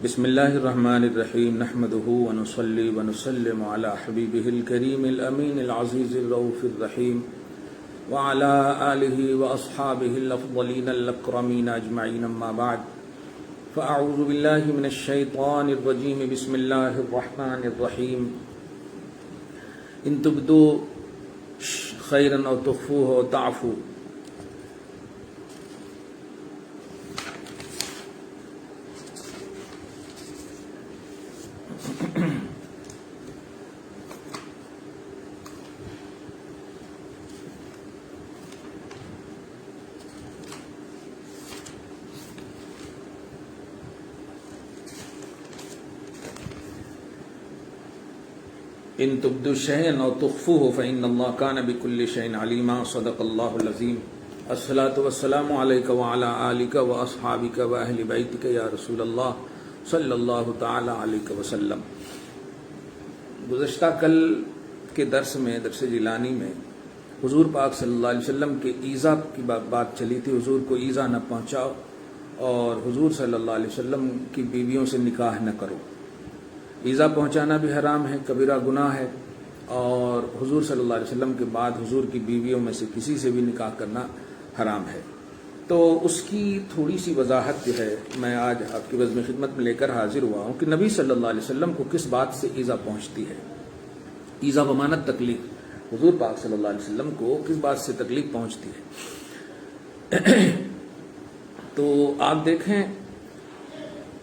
بسم اللہ الرحمن الرحیم نحمده ونصلی ونسلم علی حبیبہ الکریم الامین العزیز الرؤوف الرحیم وعلی آلہ واصحابہ الافضلین الاکرمین اجمعین اما بعد فاعوذ باللہ من الشیطان الرجیم بسم اللہ الرحمن الرحیم ان تبدوا خیرا او تخفوه او تعفو ان تبدوا شيئا او تخفوه فإن الله كان بكل شيء عليما صدق الله العظيم الصلاة والسلام عليك وعلى آلك وأصحابك وأهل بيتك يا رسول الله صلی اللہ تعالی علیہ وسلم۔ گزشتہ کل کے درس جیلانی میں حضور پاک صلی اللہ علیہ وسلم کے ایذا کی بات چلی تھی۔ حضور کو ایذا نہ پہنچاؤ اور حضور صلی اللہ علیہ وسلم کی بیویوں سے نکاح نہ کرو۔ ایذا پہنچانا بھی حرام ہے، کبیرہ گناہ ہے، اور حضور صلی اللہ علیہ وسلم کے بعد حضور کی بیویوں میں سے کسی سے بھی نکاح کرنا حرام ہے۔ تو اس کی تھوڑی سی وضاحت جو ہے میں آج آپ کی بزم خدمت میں لے کر حاضر ہوا ہوں کہ نبی صلی اللہ علیہ وسلم کو کس بات سے ایذا پہنچتی ہے۔ ایذا بمعنی تکلیف، حضور پاک صلی اللہ علیہ وسلم کو کس بات سے تکلیف پہنچتی ہے۔ تو آپ دیکھیں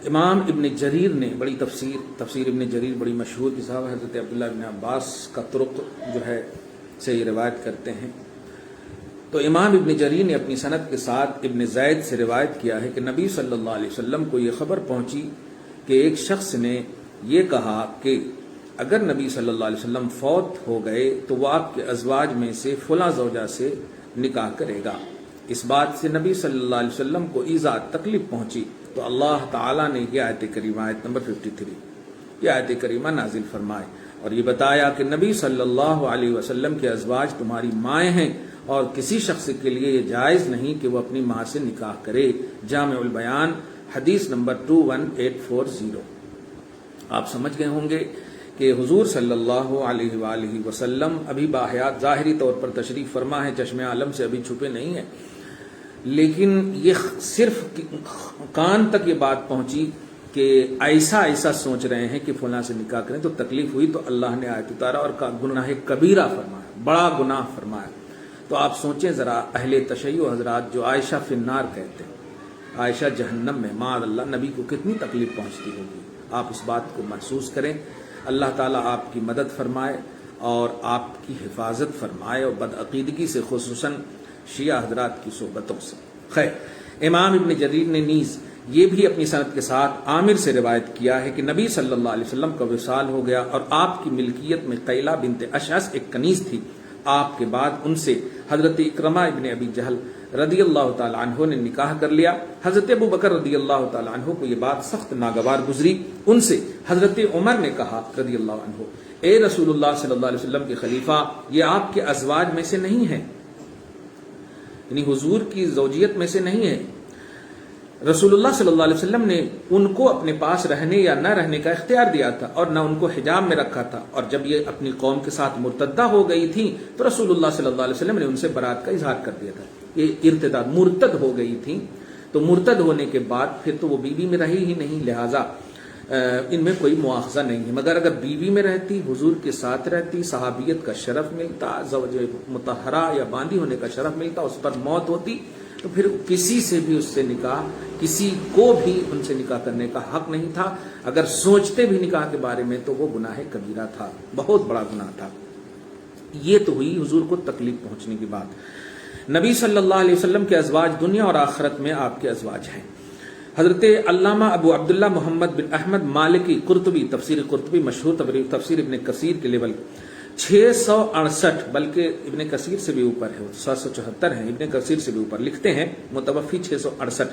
امام ابن جریر نے بڑی تفسیر ابن جریر بڑی مشہور کتاب، حضرت عبداللہ بن عباس کا طرق جو ہے سے یہ روایت کرتے ہیں۔ تو امام ابن جریر نے اپنی سند کے ساتھ ابن زید سے روایت کیا ہے کہ نبی صلی اللہ علیہ وسلم کو یہ خبر پہنچی کہ ایک شخص نے یہ کہا کہ اگر نبی صلی اللہ علیہ وسلم فوت ہو گئے تو وہ آپ کے ازواج میں سے فلاں زوجہ سے نکاح کرے گا۔ اس بات سے نبی صلی اللہ علیہ وسلم کو ایذا تکلیف پہنچی تو اللہ تعالیٰ نے یہ آیت کریمہ، آیت نمبر 53، یہ آیت کریمہ نازل فرمائے اور یہ بتایا کہ نبی صلی اللہ علیہ وسلم کے ازواج تمہاری مائیں ہیں اور کسی شخص کے لیے یہ جائز نہیں کہ وہ اپنی ماں سے نکاح کرے۔ جامع البیان حدیث نمبر 21840۔ آپ سمجھ گئے ہوں گے کہ حضور صلی اللہ علیہ وآلہ وسلم ابھی باحیات ظاہری طور پر تشریف فرما ہے، چشم عالم سے ابھی چھپے نہیں ہیں، لیکن یہ صرف کان تک یہ بات پہنچی کہ ایسا سوچ رہے ہیں کہ فلاں سے نکاح کریں، تو تکلیف ہوئی تو اللہ نے آیت اتارا اور گناہ کبیرہ فرمایا، بڑا گناہ فرمایا۔ تو آپ سوچیں ذرا، اہل تشیع حضرات جو عائشہ فی النار کہتے ہیں، عائشہ جہنم میں، معاذ اللہ، نبی کو کتنی تکلیف پہنچتی ہوگی۔ آپ اس بات کو محسوس کریں۔ اللہ تعالیٰ آپ کی مدد فرمائے اور آپ کی حفاظت فرمائے، اور بدعقیدگی سے، خصوصاً شیعہ حضرات کی صحبتوں سے۔ خیر، امام ابن جریر نے نیز یہ بھی اپنی سند کے ساتھ عامر سے روایت کیا ہے کہ نبی صلی اللہ علیہ وسلم کا وصال ہو گیا اور آپ کی ملکیت میں قیلہ بنت اشعث ایک کنیز تھی۔ آپ کے بعد ان سے حضرت اکرمہ ابن ابی جہل رضی اللہ تعالی عنہ نے نکاح کر لیا۔ حضرت ابو بکر رضی اللہ تعالی عنہ کو یہ بات سخت ناگوار گزری۔ ان سے حضرت عمر نے کہا رضی اللہ عنہ، اے رسول اللہ صلی اللہ علیہ وسلم کے خلیفہ، یہ آپ کے ازواج میں سے نہیں ہے، یعنی حضور کی زوجیت میں سے نہیں ہے۔ رسول اللہ صلی اللہ علیہ وسلم نے ان کو اپنے پاس رہنے یا نہ رہنے کا اختیار دیا تھا اور نہ ان کو حجاب میں رکھا تھا، اور جب یہ اپنی قوم کے ساتھ مرتدہ ہو گئی تھی تو رسول اللہ صلی اللہ علیہ وسلم نے ان سے برات کا اظہار کر دیا تھا۔ یہ ارتداد، مرتد ہو گئی تھی، تو مرتد ہونے کے بعد پھر تو وہ بیوی میں رہی ہی نہیں، لہٰذا ان میں کوئی مواخذہ نہیں ہے، مگر اگر بیوی میں رہتی، حضور کے ساتھ رہتی، صحابیت کا شرف ملتا، زوج مطہرہ یا باندھی ہونے کا شرف ملتا، اس پر موت ہوتی، تو پھر کسی سے بھی اس سے نکاح، کسی کو بھی ان سے نکاح کرنے کا حق نہیں تھا۔ اگر سوچتے بھی نکاح کے بارے میں تو وہ گناہ کبیرہ تھا، بہت بڑا گناہ تھا۔ یہ تو ہوئی حضور کو تکلیف پہنچنے کی بات۔ نبی صلی اللہ علیہ وسلم کے ازواج دنیا اور آخرت میں آپ کے ازواج ہیں۔ حضرت علامہ ابو عبداللہ محمد بن احمد مالکی قرطبی، تفسیر قرطبی مشہور تفسیر ابن کثیر کے لیول 668، بلکہ ابن کثیر سے بھی اوپر ہے، 774 ہیں، ابن کثیر سے بھی اوپر، لکھتے ہیں متوفی 668۔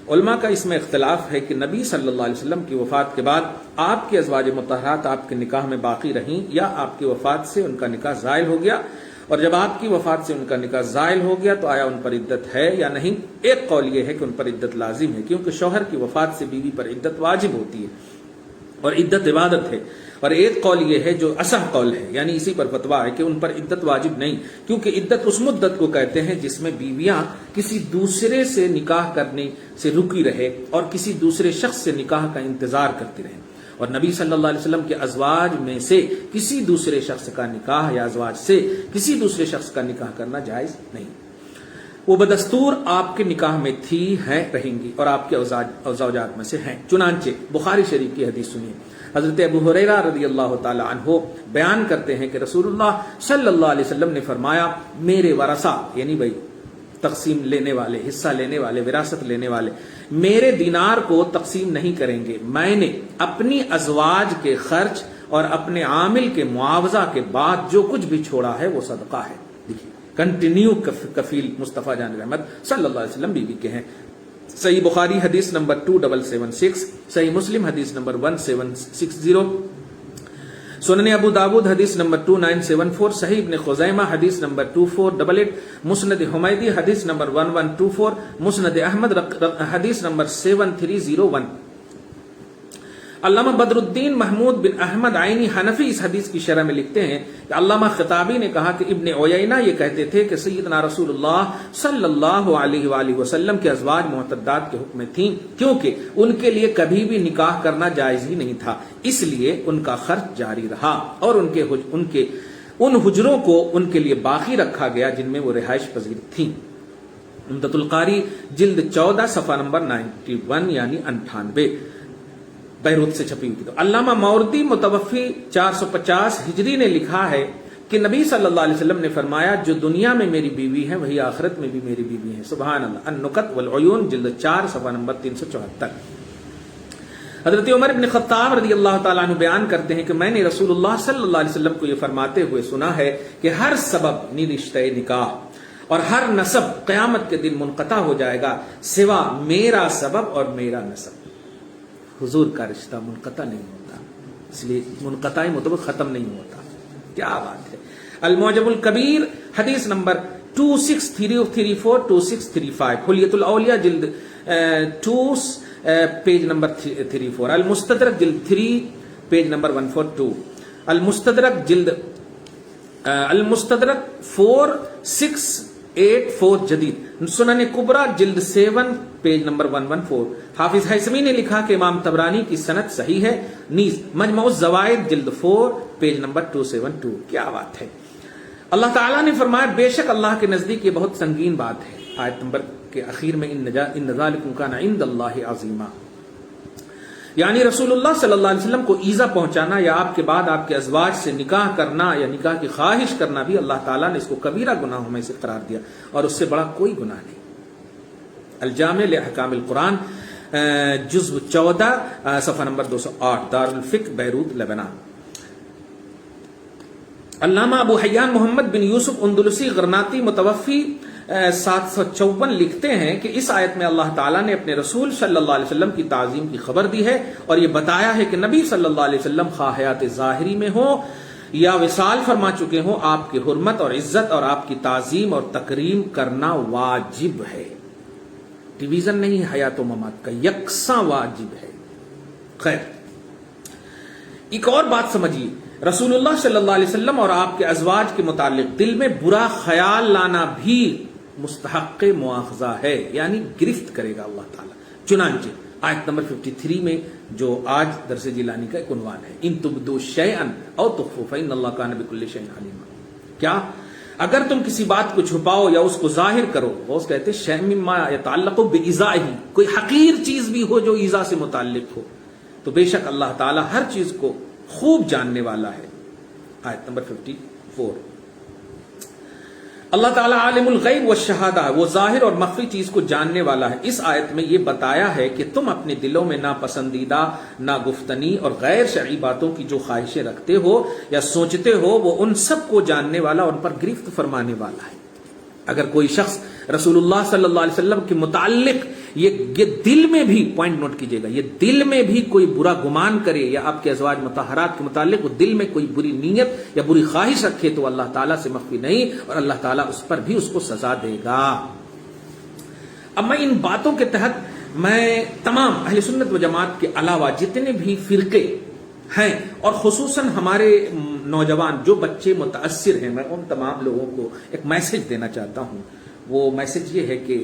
علماء کا اس میں اختلاف ہے کہ نبی صلی اللہ علیہ وسلم کی وفات کے بعد آپ کے ازواج مطہرات آپ کے نکاح میں باقی رہیں یا آپ کی وفات سے ان کا نکاح زائل ہو گیا، اور جب آپ کی وفات سے ان کا نکاح زائل ہو گیا تو آیا ان پر عدت ہے یا نہیں؟ ایک قول یہ ہے کہ ان پر عدت لازم ہے، کیونکہ شوہر کی وفات سے بیوی پر عدت واجب ہوتی ہے اور عدت عبادت ہے، اور ایک قول یہ ہے جو اصح قول ہے، یعنی اسی پر فتویٰ ہے کہ ان پر عدت واجب نہیں، کیونکہ عدت اس مدت کو کہتے ہیں جس میں بیویاں کسی دوسرے سے نکاح کرنے سے رکی رہے اور کسی دوسرے شخص سے نکاح کا انتظار کرتی رہے، اور نبی صلی اللہ علیہ وسلم کے ازواج میں سے کسی دوسرے شخص کا نکاح یا ازواج سے کسی دوسرے شخص کا نکاح کرنا جائز نہیں، وہ بدستور آپ کے نکاح میں تھی، ہیں، رہیں گی اور آپ کے زوجات میں سے ہیں۔ چنانچہ بخاری شریف کی حدیث سنیے، حضرت ابو ہریرہ رضی اللہ تعالی عنہ بیان کرتے ہیں کہ رسول اللہ صلی اللہ علیہ وسلم نے فرمایا، میرے ورثہ یعنی بھائی تقسیم لینے والے، حصہ لینے والے، وراثت لینے والے میرے دینار کو تقسیم نہیں کریں گے، میں نے اپنی ازواج کے خرچ اور اپنے عامل کے معاوضہ کے بعد جو کچھ بھی چھوڑا ہے وہ صدقہ ہے۔ دیکھیے کنٹینیو کفیل مصطفیٰ جان رحمت صلی اللہ علیہ وسلم بیوی کے ہیں۔ صحیح بخاری حدیث نمبر 2776، صحیح مسلم حدیث نمبر 1760، سنن ابو داود حدیث نمبر 2974، صحیح ابن خزیمہ حدیث نمبر 2488، مسند حمیدی حدیث نمبر 1124، مسند احمد حدیث نمبر 7301۔ علامہ بدر الدین محمود بن احمد عینی حنفی اس حدیث کی شرح میں لکھتے ہیں کہ علامہ خطابی نے کہا کہ ابن عیینہ یہ کہتے تھے کہ سیدنا رسول اللہ صلی اللہ علیہ وآلہ وسلم کے ازواج معتدات کے حکم میں تھیں، کیونکہ ان کے لیے کبھی بھی نکاح کرنا جائز ہی نہیں تھا، اس لیے ان کا خرچ جاری رہا اور ان حجروں کو ان کے لیے باقی رکھا گیا جن میں وہ رہائش پذیر تھیں۔ عمدۃ القاری جلد 14 صفحہ نمبر 91 یعنی 98 بیروت سے چھپی ہوئی۔ تو علامہ ماوردی متوفی 450 ہجری نے لکھا ہے کہ نبی صلی اللہ علیہ وسلم نے فرمایا، جو دنیا میں میری بیوی ہے وہی آخرت میں بھی میری بیوی ہے۔ سبحان اللہ۔ النکت والعیون جلد 4 صفحہ نمبر 374۔ حضرت عمر بن خطاب رضی اللہ تعالیٰ عنہ بیان کرتے ہیں کہ میں نے رسول اللہ صلی اللہ علیہ وسلم کو یہ فرماتے ہوئے سنا ہے کہ ہر سبب نی رشتہ نکاح اور ہر نسب قیامت کے دن منقطع ہو جائے گا سوا میرا سبب اور میرا نسب۔ حضور کا رشتہ منقطع نہیں ہوتا، اس لیے منقطع مطلب ختم نہیں ہوتا۔ کیا بات ہے۔ المعجم الکبیر حدیث نمبر 2634 2635، حلیۃ الاولیاء جلد 2 پیج نمبر 34، المستدرک جلد 3 پیج نمبر 142، المستدرک 4684 جدید، سنن کبریٰ جلد 7 پیج نمبر 114۔ حافظ حیثمی نے لکھا کہ امام طبرانی کی سند صحیح ہے، نیز مجمع الزوائد جلد 4 پیج نمبر 272۔ کیا بات ہے۔ اللہ تعالیٰ نے فرمایا، بے شک اللہ کے نزدیک یہ بہت سنگین بات ہے۔ آیت نمبر کے اخیر میں ان ذالکم کان عند اللہ عظیما، یعنی رسول اللہ صلی اللہ علیہ وسلم کو ایذا پہنچانا یا آپ کے بعد آپ کے ازواج سے نکاح کرنا یا نکاح کی خواہش کرنا بھی اللہ تعالیٰ نے اس کو کبیرہ گناہوں میں سے قرار دیا اور اس سے بڑا کوئی گناہ نہیں۔ الجامع لاحکام القرآن جزء 14 صفحہ نمبر 208، دارالفقہ بیروت لبنان۔ علامہ ابو حیان محمد بن یوسف اندلسی غرناطی متوفی 754 لکھتے ہیں کہ اس آیت میں اللہ تعالیٰ نے اپنے رسول صلی اللہ علیہ وسلم کی تعظیم کی خبر دی ہے اور یہ بتایا ہے کہ نبی صلی اللہ علیہ وسلم خواہ حیات ظاہری میں ہوں یا وصال فرما چکے ہوں، آپ کی حرمت اور عزت اور آپ کی تعظیم اور تکریم کرنا واجب ہے۔ ڈویژن نہیں ہے حیات و ممات کا، یکساں واجب ہے۔ خیر، ایک اور بات سمجھیے، رسول اللہ صلی اللہ علیہ وسلم اور آپ کے ازواج کے متعلق دل میں برا خیال لانا بھی مستحق مواخذہ ہے، یعنی گرفت کرے گا اللہ تعالیٰ۔ چنانچہ آیت نمبر 53 میں جو آج درس جیلانی کا ایک عنوان ہے، ان تبدوا شیئا او تخفوه فإن اللہ کان بكل شیء علیما، کیا اگر تم کسی بات کو چھپاؤ یا اس کو ظاہر کرو، وہ کہتے ہیں شیء مما یتعلق بإیذائہ، کوئی حقیر چیز بھی ہو جو ایذا سے متعلق ہو، تو بے شک اللہ تعالیٰ ہر چیز کو خوب جاننے والا ہے۔ آیت نمبر 54۔ اللہ تعالیٰ عالم الغیب والشہادہ، وہ ظاہر اور مخفی چیز کو جاننے والا ہے۔ اس آیت میں یہ بتایا ہے کہ تم اپنے دلوں میں ناپسندیدہ، ناگفتنی اور غیر شرعی باتوں کی جو خواہشیں رکھتے ہو یا سوچتے ہو، وہ ان سب کو جاننے والا، ان پر گرفت فرمانے والا ہے۔ اگر کوئی شخص رسول اللہ صلی اللہ علیہ وسلم کے متعلق یہ دل میں بھی پوائنٹ نوٹ کیجئے گا، یہ دل میں بھی کوئی برا گمان کرے یا آپ کے ازواج مطہرات کے متعلق وہ دل میں کوئی بری نیت یا بری خواہش رکھے تو اللہ تعالیٰ سے مخفی نہیں، اور اللہ تعالیٰ اس پر بھی اس کو سزا دے گا۔ اب میں ان باتوں کے تحت میں تمام اہل سنت و جماعت کے علاوہ جتنے بھی فرقے ہیں اور خصوصاً ہمارے نوجوان جو بچے متاثر ہیں، میں ان تمام لوگوں کو ایک میسج دینا چاہتا ہوں۔ وہ میسج یہ ہے کہ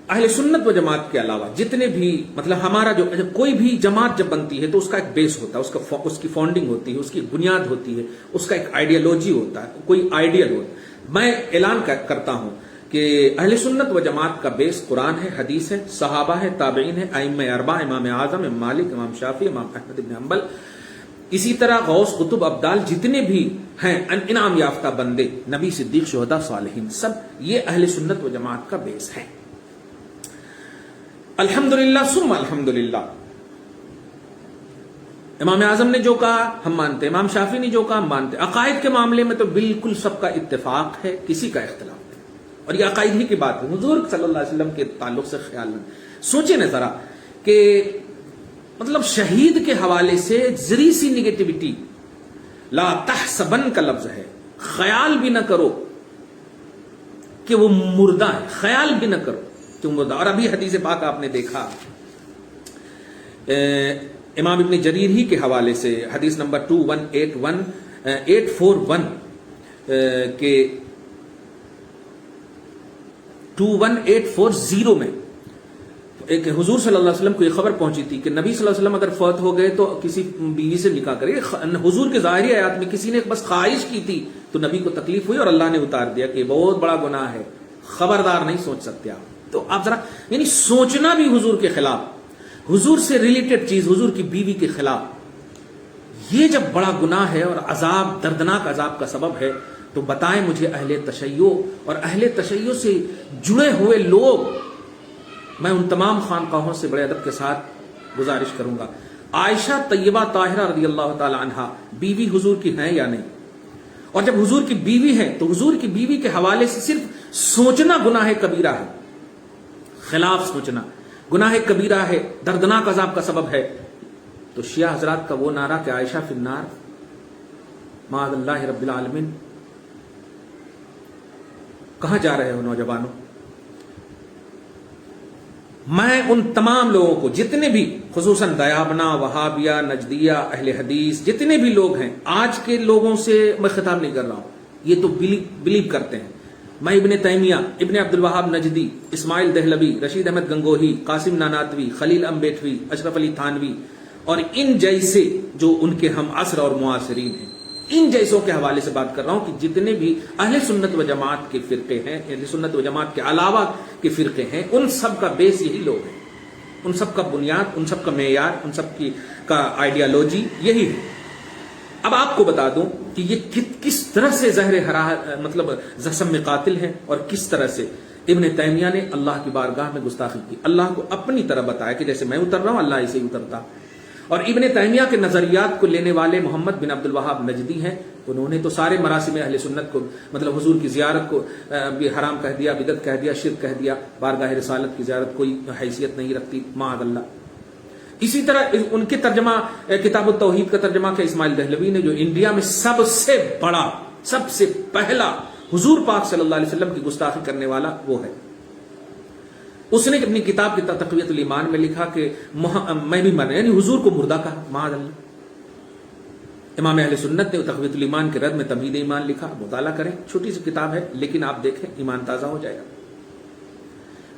اہل سنت و جماعت کے علاوہ جتنے بھی مطلب ہمارا جو کوئی بھی جماعت جب بنتی ہے تو اس کا ایک بیس ہوتا ہے، اس کی فاؤنڈنگ ہوتی ہے، اس کی بنیاد ہوتی ہے، اس کا ایک آئیڈیالوجی ہوتا ہے، کوئی آئیڈیل ہوتا ہے۔ میں اعلان کرتا ہوں کہ اہل سنت و جماعت کا بیس قرآن ہے، حدیث ہے، صحابہ ہے، تابعین ہے، ائمہ اربعہ، امام اعظم، امام مالک، امام شافعی، امام احمد بن حنبل، اسی طرح غوث قطب ابدال جتنے بھی ہیں انعام یافتہ بندے، نبی صدیق شہداء صالحین، سب یہ اہل سنت و جماعت کا بیس ہے۔ الحمدللہ ثم الحمدللہ، امام اعظم نے جو کہا ہم مانتے، امام شافعی نے جو کہا ہم مانتے۔ عقائد کے معاملے میں تو بالکل سب کا اتفاق ہے، کسی کا اختلاف نہیں، اور یہ عقائد ہی کی بات ہے۔ حضور صلی اللہ علیہ وسلم کے تعلق سے خیال میں سوچیں نا ذرا کہ مطلب شہید کے حوالے سے ذری سی نگیٹیوٹی، لا تحسبن کا لفظ ہے، خیال بھی نہ کرو کہ وہ مردہ ہے، خیال بھی نہ کرو کہ وہ مردہ۔ اور ابھی حدیث پاک آپ نے دیکھا امام ابن جریر ہی کے حوالے سے حدیث نمبر 841 کے 21840 میں ایک حضور صلی اللہ علیہ وسلم کو یہ خبر پہنچی تھی کہ نبی صلی اللہ علیہ وسلم اگر فوت ہو گئے تو کسی بیوی سے نکاح کرے۔ حضور کے ظاہری آیات میں کسی نے بس خواہش کی تھی تو نبی کو تکلیف ہوئی اور اللہ نے اتار دیا کہ بہت بڑا گناہ ہے، خبردار نہیں سوچ سکتے آپ۔ تو آپ ذرا یعنی سوچنا بھی حضور کے خلاف، حضور سے ریلیٹڈ چیز، حضور کی بیوی کے خلاف، یہ جب بڑا گناہ ہے اور عذاب، دردناک عذاب کا سبب ہے، تو بتائیں مجھے اہل تشیع اور اہل تشیع سے جڑے ہوئے لوگ، میں ان تمام خانقاہوں سے بڑے ادب کے ساتھ گزارش کروں گا، عائشہ طیبہ طاہرہ رضی اللہ تعالی عنہا بیوی حضور کی ہیں یا نہیں؟ اور جب حضور کی بیوی ہے تو حضور کی بیوی کے حوالے سے صرف سوچنا گناہ کبیرہ ہے، خلاف سوچنا گناہ کبیرہ ہے، دردناک عذاب کا سبب ہے۔ تو شیعہ حضرات کا وہ نعرہ کہ عائشہ فی النار، معاذ اللہ رب العالمین، کہاں جا رہے ہو نوجوانوں؟ میں ان تمام لوگوں کو جتنے بھی خصوصاً دیابنا، وہابیہ، نجدیہ، اہل حدیث جتنے بھی لوگ ہیں، آج کے لوگوں سے میں خطاب نہیں کر رہا ہوں، یہ تو بلیو کرتے ہیں۔ میں ابن تیمیہ، ابن عبد الوہاب نجدی، اسماعیل دہلوی، رشید احمد گنگوہی، قاسم ناناتوی، خلیل امبیٹوی، اشرف علی تھانوی اور ان جیسے جو ان کے ہم عصر اور معاصرین ہیں، ان جیسوں کے حوالے سے بات کر رہا ہوں کہ جتنے بھی اہل سنت و جماعت کے فرقے ہیں، اہل سنت و جماعت کے علاوہ کے فرقے ہیں، ان سب کا بیس یہی لوگ ہیں، ان سب کا بنیاد، ان سب کا معیار، ان سب کا آئیڈیالوجی یہی ہے۔ اب آپ کو بتا دوں کہ یہ کس طرح سے زہر مطلب زخم میں قاتل ہے، اور کس طرح سے ابن تیمیہ نے اللہ کی بارگاہ میں گستاخی کی، اللہ کو اپنی طرح بتایا کہ جیسے میں اتر رہا ہوں اللہ ایسے ہی اترتا۔ اور ابن تیمیہ کے نظریات کو لینے والے محمد بن عبد الوہاب نجدی ہیں، انہوں نے تو سارے مراسم اہل سنت کو مطلب حضور کی زیارت کو بھی حرام کہہ دیا، بدعت کہہ دیا، شرک کہہ دیا، بارگاہ رسالت کی زیارت کوئی حیثیت نہیں رکھتی، معاذ اللہ۔ اسی طرح ان کے ترجمہ کتاب التوحید کا ترجمہ کیا اسماعیل دہلوی نے، جو انڈیا میں سب سے بڑا، سب سے پہلا حضور پاک صلی اللہ علیہ وسلم کی گستاخی کرنے والا وہ ہے۔ اس نے اپنی کتاب کی تقویت الایمان میں لکھا کہ میں بھی مان، یعنی حضور کو مردہ کہا، معاذ اللہ۔ امام اہل سنت نے تقویت الایمان کے رد میں تمہید ایمان لکھا، مطالعہ کریں، چھوٹی سی کتاب ہے لیکن آپ دیکھیں ایمان تازہ ہو جائے گا۔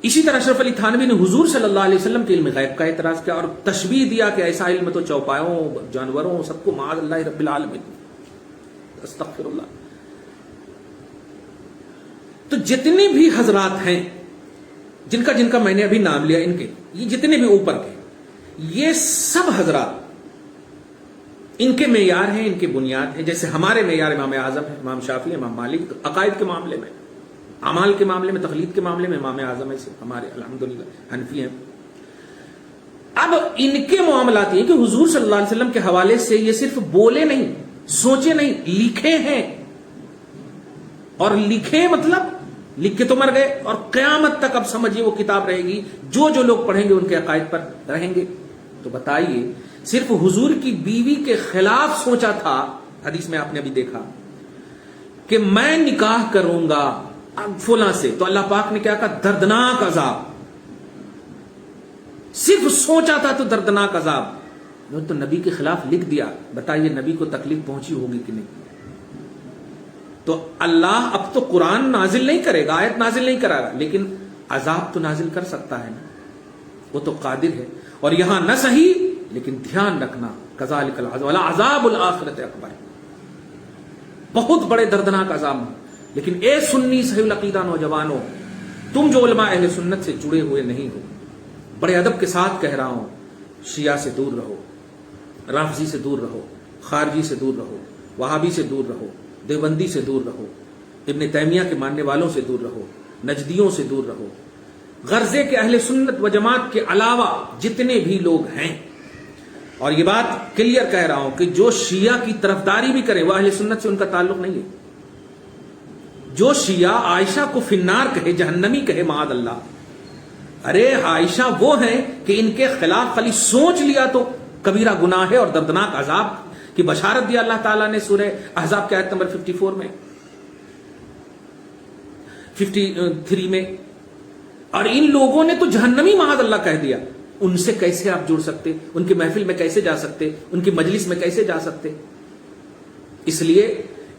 اسی طرح اشرف علی تھانوی نے حضور صلی اللہ علیہ وسلم کے علم غیب کا اعتراض کیا اور تشبیہ دیا کہ ایسا علم تو چوپایوں، جانوروں، سب کو، معاذ اللہ رب العالمین، استغفر اللہ۔ تو جتنے بھی حضرات ہیں جن کا میں نے ابھی نام لیا، ان کے یہ جتنے بھی اوپر کے، یہ سب حضرات ان کے معیار ہیں، ان کے بنیاد ہیں، جیسے ہمارے معیار امام اعظم ہے، امام شافعی، امام مالک، عقائد کے معاملے میں، اعمال کے معاملے میں، تقلید کے معاملے میں امام اعظم ایسے ہمارے الحمدللہ حنفی ہیں۔ اب ان کے معاملات یہ کہ حضور صلی اللہ علیہ وسلم کے حوالے سے یہ صرف بولے نہیں، سوچے نہیں، لکھے ہیں، اور لکھے مطلب لکھ کے تو مر گئے، اور قیامت تک اب سمجھیے وہ کتاب رہے گی، جو جو لوگ پڑھیں گے ان کے عقائد پر رہیں گے۔ تو بتائیے، صرف حضور کی بیوی کے خلاف سوچا تھا، حدیث میں آپ نے ابھی دیکھا کہ میں نکاح کروں گا فلاں سے، تو اللہ پاک نے کیا کہا؟ دردناک عذاب۔ صرف سوچا تھا تو دردناک عذاب، تو نبی کے خلاف لکھ دیا۔ بتائیے نبی کو تکلیف پہنچی ہوگی کہ نہیں؟ تو اللہ اب تو قرآن نازل نہیں کرے گا، آیت نازل نہیں کرے گا، لیکن عذاب تو نازل کر سکتا ہے نا، وہ تو قادر ہے۔ اور یہاں نہ صحیح، لیکن دھیان رکھنا، کذالک العذاب الآخرۃ اکبر، بہت بڑے دردناک عذاب۔ لیکن اے سنی صحیح العقیدہ نوجوانوں، تم جو علماء اہل سنت سے جڑے ہوئے نہیں ہو، بڑے ادب کے ساتھ کہہ رہا ہوں، شیعہ سے دور رہو، رافضی سے دور رہو، خارجی سے دور رہو، وہابی سے دور رہو، دیوبندی سے دور رہو، ابن تیمیہ کے ماننے والوں سے دور رہو، نجدیوں سے دور رہو، غرضے کے اہل سنت و جماعت کے علاوہ جتنے بھی لوگ ہیں۔ اور یہ بات کلیئر کہہ رہا ہوں کہ جو شیعہ کی طرفداری بھی کرے وہ اہل سنت سے ان کا تعلق نہیں ہے۔ جو شیعہ عائشہ کو فنار کہے، جہنمی کہے، معاذ اللہ، ارے عائشہ وہ ہیں کہ ان کے خلاف خالی سوچ لیا تو کبیرہ گناہ ہے اور دردناک عذاب کی بشارت دیا اللہ تعالیٰ نے سورہ احزاب کی آیت نمبر 54 میں، 53 میں، اور ان لوگوں نے تو جہنمی معاذ اللہ کہہ دیا۔ ان سے کیسے آپ جڑ سکتے؟ ان کی محفل میں کیسے جا سکتے؟ ان کی مجلس میں کیسے جا سکتے؟ اس لیے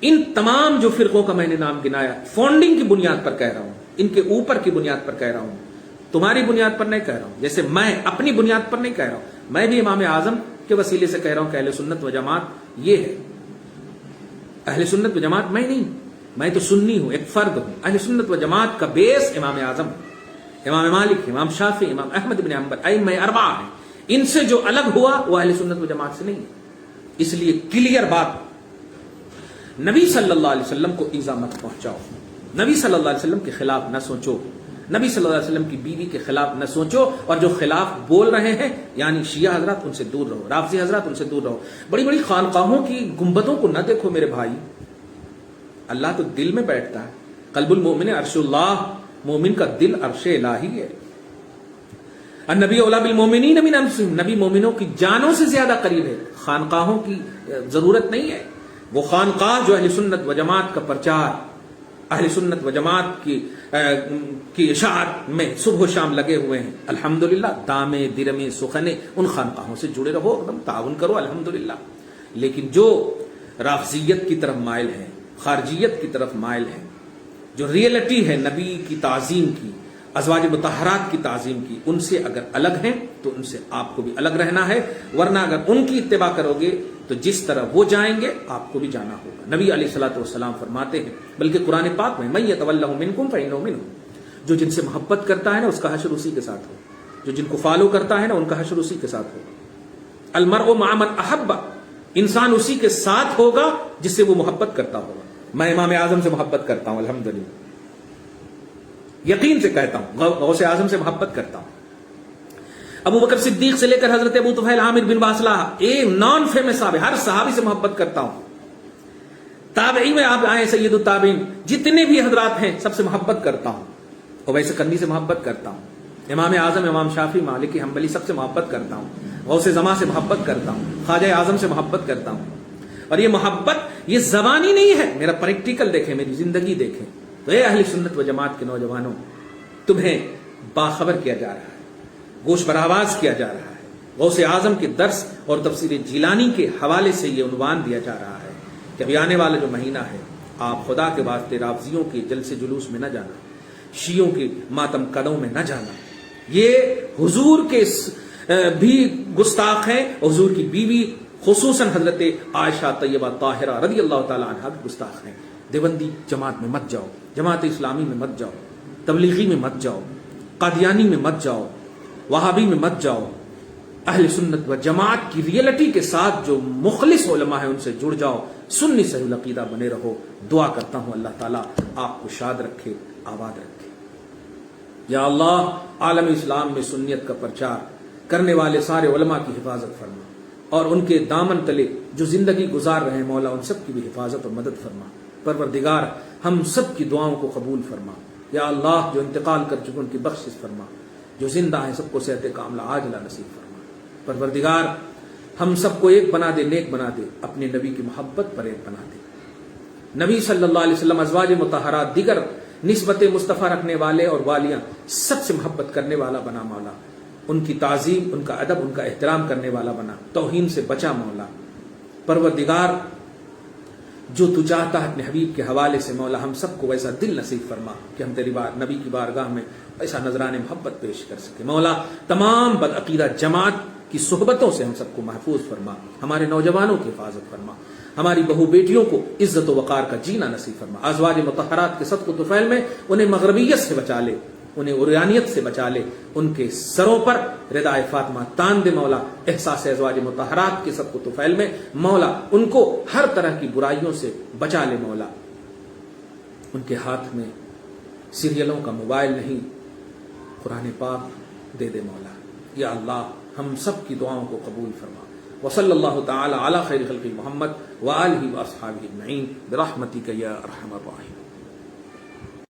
ان تمام جو فرقوں کا میں نے نام گنایا، فاؤنڈنگ کی بنیاد پر کہہ رہا ہوں، ان کے اوپر کی بنیاد پر کہہ رہا ہوں، تمہاری بنیاد پر نہیں کہہ رہا ہوں، جیسے میں اپنی بنیاد پر نہیں کہہ رہا ہوں، میں بھی امام اعظم کے وسیلے سے کہہ رہا ہوں کہ اہل سنت و جماعت یہ ہے۔ اہل سنت و جماعت میں نہیں، میں تو سنی ہوں، ایک فرد ہوں۔ اہل سنت و جماعت کا بیس امام اعظم، امام مالک، امام شافعی، امام احمد بن حنبل، ائمہ اربعہ ہیں۔ ان سے جو الگ ہوا وہ اہل سنت و جماعت سے نہیں ہے۔ اس لیے کلیئر بات، نبی صلی اللہ علیہ وسلم کو ایذا مت پہنچاؤ، نبی صلی اللہ علیہ وسلم کے خلاف نہ سوچو، نبی صلی اللہ علیہ وسلم کی بیوی کے خلاف نہ سوچو، اور جو خلاف بول رہے ہیں یعنی شیعہ حضرات، ان سے دور رہو، رافضی حضرات، ان سے دور رہو۔ بڑی بڑی خانقاہوں کی گنبدوں کو نہ دیکھو میرے بھائی، اللہ تو دل میں بیٹھتا ہے۔ قلب المؤمن عرش اللہ، مومن کا دل عرش الہی ہے۔ النبی اولی بالمؤمنین من انفسہم، نبی مومنوں کی جانوں سے زیادہ قریب ہے۔ خانقاہوں کی ضرورت نہیں ہے، وہ خانقاہ جو اہل سنت و جماعت کا پرچار، اہل سنت و جماعت کی اشاعت میں صبح و شام لگے ہوئے ہیں، الحمدللہ، دامے درمے سخنے، ان خانقاہوں سے جڑے رہو، ایک دم تعاون کرو، الحمدللہ۔ لیکن جو رافضیت کی طرف مائل ہے، خارجیت کی طرف مائل ہے، جو ریئلٹی ہے نبی کی تعظیم کی، ازواج مطہرات کی تعظیم کی، ان سے اگر الگ ہیں تو ان سے آپ کو بھی الگ رہنا ہے، ورنہ اگر ان کی اتباع کرو گے تو جس طرح وہ جائیں گے آپ کو بھی جانا ہوگا۔ نبی علیہ الصلوۃ والسلام فرماتے ہیں، بلکہ قرآن پاک میں من یتولہ منکم فإنہ منہم، جو جن سے محبت کرتا ہے نا اس کا حشر اسی کے ساتھ ہو، جو جن کو فالو کرتا ہے نا ان کا حشر اسی کے ساتھ ہوگا۔ المرء مع من احب، انسان اسی کے ساتھ ہوگا جس سے وہ محبت کرتا ہوگا۔ میں امام اعظم سے محبت کرتا ہوں، الحمدللہ، یقین سے کہتا ہوں، غوث اعظم سے محبت کرتا ہوں، ابو بکر صدیق سے لے کر حضرت ابو طفیل عامر بن باصلہ، ایک نان فیمس صحابی، ہر صحابی سے محبت کرتا ہوں۔ تابعی میں آپ آئے سید التابعین، جتنے بھی حضرات ہیں سب سے محبت کرتا ہوں، اور ویسے کرنی سے محبت کرتا ہوں۔ امام اعظم، امام شافعی، مالک حنبلی، سب سے محبت کرتا ہوں، غوث زمان سے محبت کرتا ہوں، خواجہ اعظم سے محبت کرتا ہوں۔ اور یہ محبت یہ زبانی نہیں ہے، میرا پریکٹیکل دیکھیں، میری زندگی دیکھیں۔ تو اے اہل سنت و جماعت کے نوجوانوں، تمہیں باخبر کیا جا رہا ہے، گوش براواز کیا جا رہا ہے۔ غوث اعظم کے درس اور تفسیر جیلانی کے حوالے سے یہ عنوان دیا جا رہا ہے کہ ابھی آنے والا جو مہینہ ہے، آپ خدا کے واسطے رافضیوں کے جلسے جلوس میں نہ جانا، شیعوں کے ماتم قدوں میں نہ جانا۔ یہ حضور کے بھی گستاخ ہیں، حضور کی بیوی خصوصاً حضرت عائشہ طیبہ طاہرہ رضی اللہ تعالی عنہا کے گستاخ ہیں۔ دیوبندی جماعت میں مت جاؤ، جماعت اسلامی میں مت جاؤ، تبلیغی میں مت جاؤ، قادیانی میں مت جاؤ، وہابی میں مت جاؤ۔ اہل سنت و جماعت کی ریئلٹی کے ساتھ جو مخلص علماء ہیں ان سے جڑ جاؤ، سنی صحیح العقیدہ بنے رہو۔ دعا کرتا ہوں اللہ تعالیٰ آپ کو شاد رکھے، آباد رکھے۔ یا اللہ، عالم اسلام میں سنیت کا پرچار کرنے والے سارے علماء کی حفاظت فرما، اور ان کے دامن تلے جو زندگی گزار رہے ہیں مولا ان سب کی بھی حفاظت اور مدد فرما۔ پروردگار ہم سب کی دعاؤں کو قبول فرما۔ یا اللہ جو انتقال کر چکے ان کی بخشش فرما، جو زندہ ہیں سب کو صحت کاملہ عاجلہ نصیب فرما۔ پروردگار ہم سب کو ایک بنا دے، نیک بنا دے، اپنے نبی کی محبت پر ایک بنا دے۔ نبی صلی اللہ علیہ وسلم، ازواج مطہرات، دیگر نسبت مصطفیٰ رکھنے والے اور والیاں سب سے محبت کرنے والا بنا مولا، ان کی تعظیم، ان کا ادب، ان کا احترام کرنے والا بنا، توہین سے بچا مولا۔ پروردگار جو تو چاہتا ہے اپنے حبیب کے حوالے سے مولا ہم سب کو ویسا دل نصیب فرما کہ ہم تیری نبی کی بارگاہ میں ایسا نذران محبت پیش کر سکے۔ مولا تمام بدعقیدہ جماعت کی صحبتوں سے ہم سب کو محفوظ فرما، ہمارے نوجوانوں کی حفاظت فرما، ہماری بہو بیٹیوں کو عزت و وقار کا جینا نصیب فرما، ازواج مطہرات کے صدق و طفیل میں انہیں مغربیت سے بچا لے، انہیں عریانیت سے بچا لے، ان کے سروں پر ردائے فاطمہ تان دے مولا، احساس ازواج مطہرات کے صدق و طفیل میں مولا ان کو ہر طرح کی برائیوں سے بچا لے مولا، ان کے ہاتھ میں سیریلوں کا موبائل نہیں قرآن پاک دے دے مولا۔ یا اللہ ہم سب کی دعاؤں کو قبول فرما۔ وصلی اللہ تعالی علی خیر خلق محمد وآلہ واصحابہ اجمعین برحمتک یا ارحم الراحمین۔